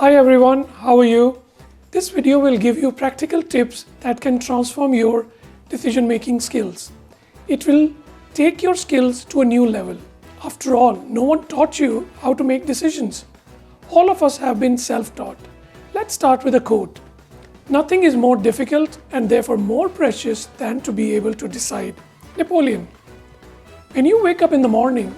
Hi everyone, how are you? This video will give you practical tips that can transform your decision-making skills. It will take your skills to a new level. After all, no one taught you how to make decisions. All of us have been self-taught. Let's start with a quote. Nothing is more difficult and therefore more precious than to be able to decide. Napoleon. When you wake up in the morning,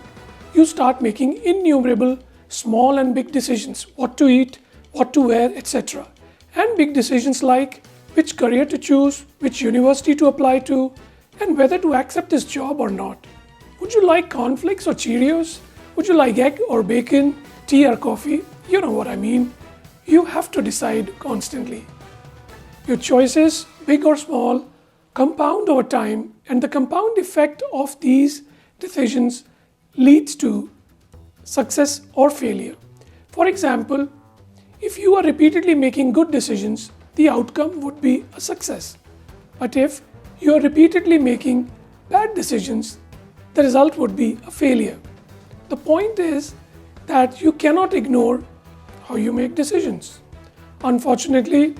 you start making innumerable small and big decisions, what to eat, what to wear, etc. And big decisions like which career to choose, which university to apply to, and whether to accept this job or not. Would you like cornflakes or Cheerios? Would you like egg or bacon, tea or coffee? You know what I mean. You have to decide constantly. Your choices, big or small, compound over time, and the compound effect of these decisions leads to success or failure. For example, if you are repeatedly making good decisions, the outcome would be a success. But if you are repeatedly making bad decisions, the result would be a failure. The point is that you cannot ignore how you make decisions. Unfortunately,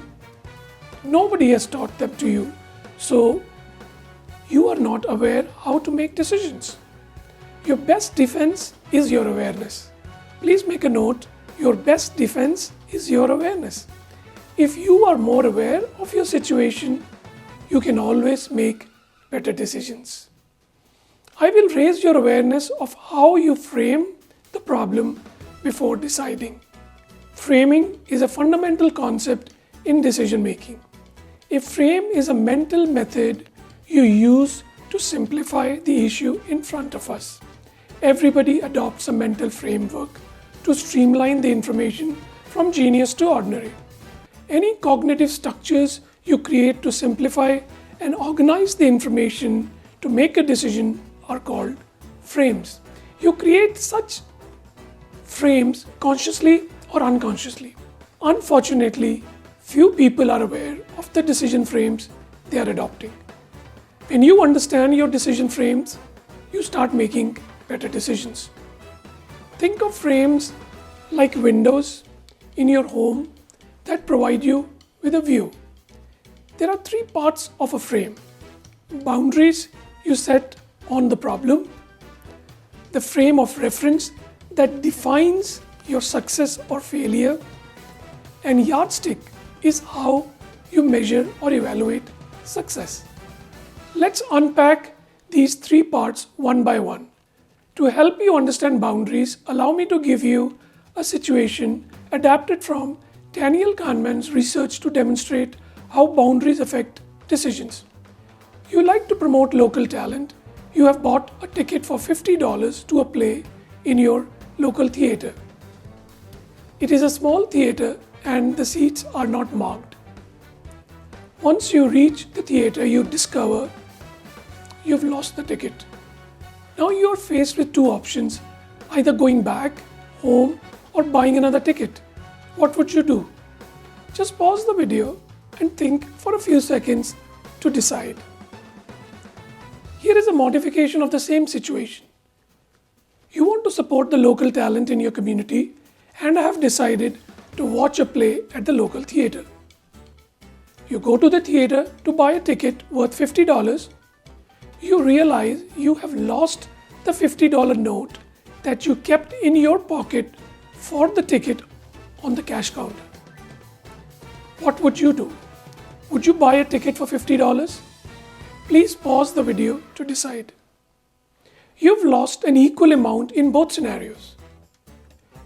nobody has taught them to you, so you are not aware how to make decisions. Your best defense is your awareness. Please make a note, your best defense is your awareness. If you are more aware of your situation, you can always make better decisions. I will raise your awareness of how you frame the problem before deciding. Framing is a fundamental concept in decision making. A frame is a mental method you use to simplify the issue in front of us. Everybody adopts a mental framework to streamline the information from genius to ordinary. Any cognitive structures you create to simplify and organize the information to make a decision are called frames. You create such frames consciously or unconsciously. Unfortunately, few people are aware of the decision frames they are adopting. When you understand your decision frames, you start making better decisions. Think of frames like windows in your home that provide you with a view. There are three parts of a frame. Boundaries you set on the problem, the frame of reference that defines your success or failure, and yardstick is how you measure or evaluate success. Let's unpack these three parts one by one. To help you understand boundaries, allow me to give you a situation adapted from Daniel Kahneman's research to demonstrate how boundaries affect decisions. You like to promote local talent. You have bought a ticket for $50 to a play in your local theater. It is a small theater and the seats are not marked. Once you reach the theater, you discover you've lost the ticket. Now you are faced with two options, either going back, home, or buying another ticket. What would you do? Just pause the video and think for a few seconds to decide. Here is a modification of the same situation. You want to support the local talent in your community and have decided to watch a play at the local theater. You go to the theater to buy a ticket worth $50. You realize you have lost the $50 note that you kept in your pocket for the ticket on the cash counter. What would you do? Would you buy a ticket for $50? Please pause the video to decide. You've lost an equal amount in both scenarios.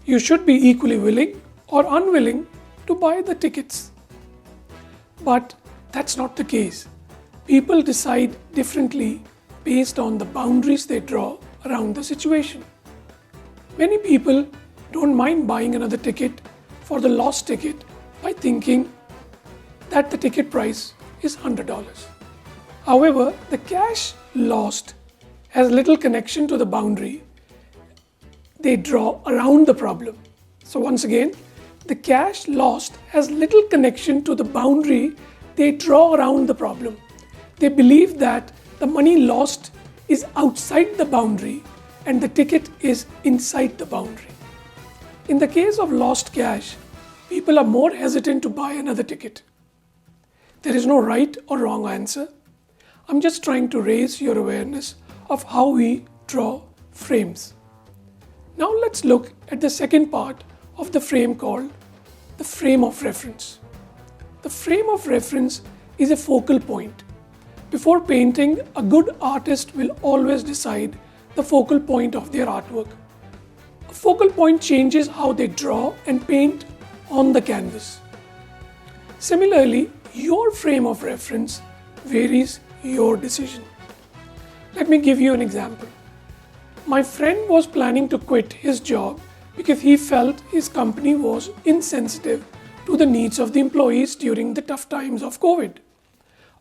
You should be equally willing or unwilling to buy the tickets. But that's not the case. People decide differently based on the boundaries they draw around the situation. Many people don't mind buying another ticket for the lost ticket by thinking that the ticket price is $100. However, the cash lost has little connection to the boundary they draw around the problem. So once again, the cash lost has little connection to the boundary they draw around the problem. They believe that the money lost is outside the boundary and the ticket is inside the boundary. In the case of lost cash, people are more hesitant to buy another ticket. There is no right or wrong answer. I'm just trying to raise your awareness of how we draw frames. Now let's look at the second part of the frame called the frame of reference. The frame of reference is a focal point. Before painting, a good artist will always decide the focal point of their artwork. A focal point changes how they draw and paint on the canvas. Similarly, your frame of reference varies your decision. Let me give you an example. My friend was planning to quit his job because he felt his company was insensitive to the needs of the employees during the tough times of COVID.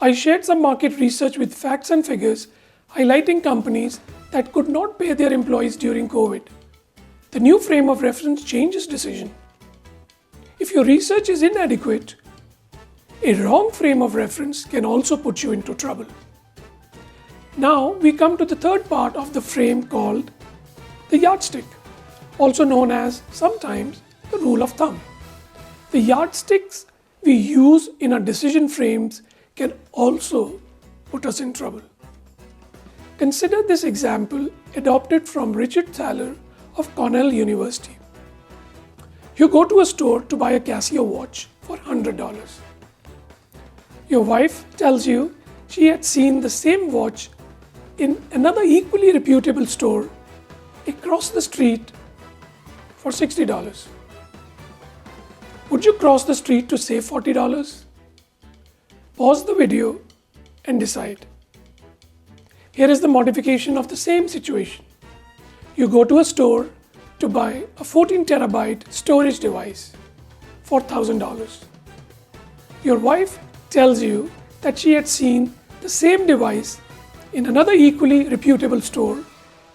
I shared some market research with facts and figures highlighting companies that could not pay their employees during COVID. The new frame of reference changes decision. If your research is inadequate, a wrong frame of reference can also put you into trouble. Now we come to the third part of the frame called the yardstick, also known as sometimes the rule of thumb. The yardsticks we use in our decision frames can also put us in trouble. Consider this example adopted from Richard Thaler of Cornell University. You go to a store to buy a Casio watch for $100. Your wife tells you she had seen the same watch in another equally reputable store across the street for $60. Would you cross the street to save $40? Pause the video and decide. Here is the modification of the same situation. You go to a store to buy a 14 terabyte storage device for $1,000. Your wife tells you that she had seen the same device in another equally reputable store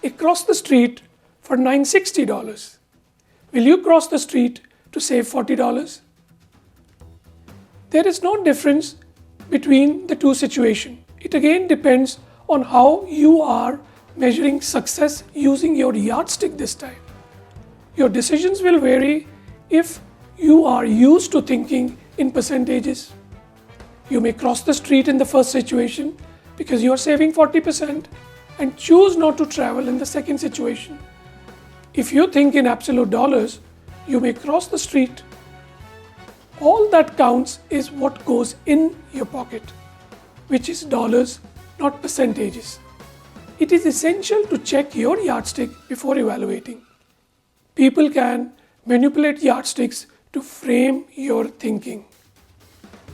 across the street for $960. Will you cross the street to save $40? There is no difference between the two situations. It again depends on how you are measuring success using your yardstick this time. Your decisions will vary if you are used to thinking in percentages. You may cross the street in the first situation because you are saving 40% and choose not to travel in the second situation. If you think in absolute dollars, you may cross the street. All that counts is what goes in your pocket, which is dollars, not percentages. It is essential to check your yardstick before evaluating. People can manipulate yardsticks to frame your thinking.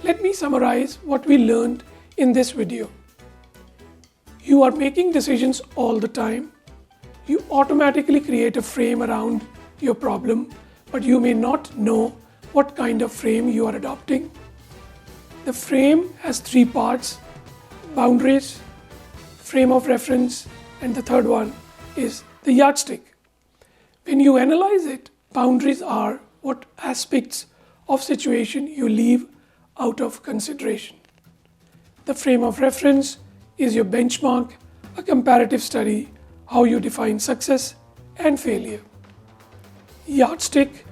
Let me summarize what we learned in this video. You are making decisions all the time. You automatically create a frame around your problem, but you may not know what kind of frame you are adopting. The frame has three parts: boundaries, frame of reference, and the third one is the yardstick. When you analyze it, boundaries are what aspects of situation you leave out of consideration. The frame of reference is your benchmark, a comparative study, how you define success and failure. Yardstick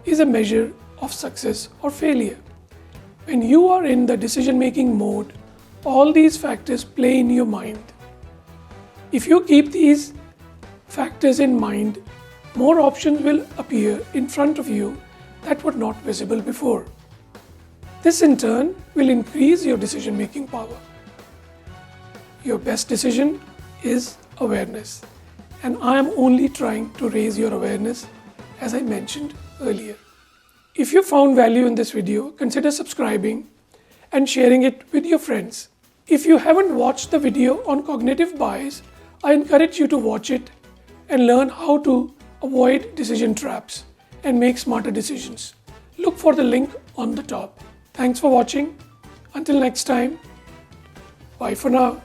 is a measure of success or failure. When you are in the decision-making mode, all these factors play in your mind. If you keep these factors in mind, more options will appear in front of you that were not visible before. This in turn will increase your decision-making power. Your best decision is awareness, and I am only trying to raise your awareness as I mentioned earlier. If you found value in this video, consider subscribing and sharing it with your friends. If you haven't watched the video on cognitive bias, I encourage you to watch it and learn how to avoid decision traps and make smarter decisions. Look for the link on the top. Thanks for watching. Until next time, bye for now.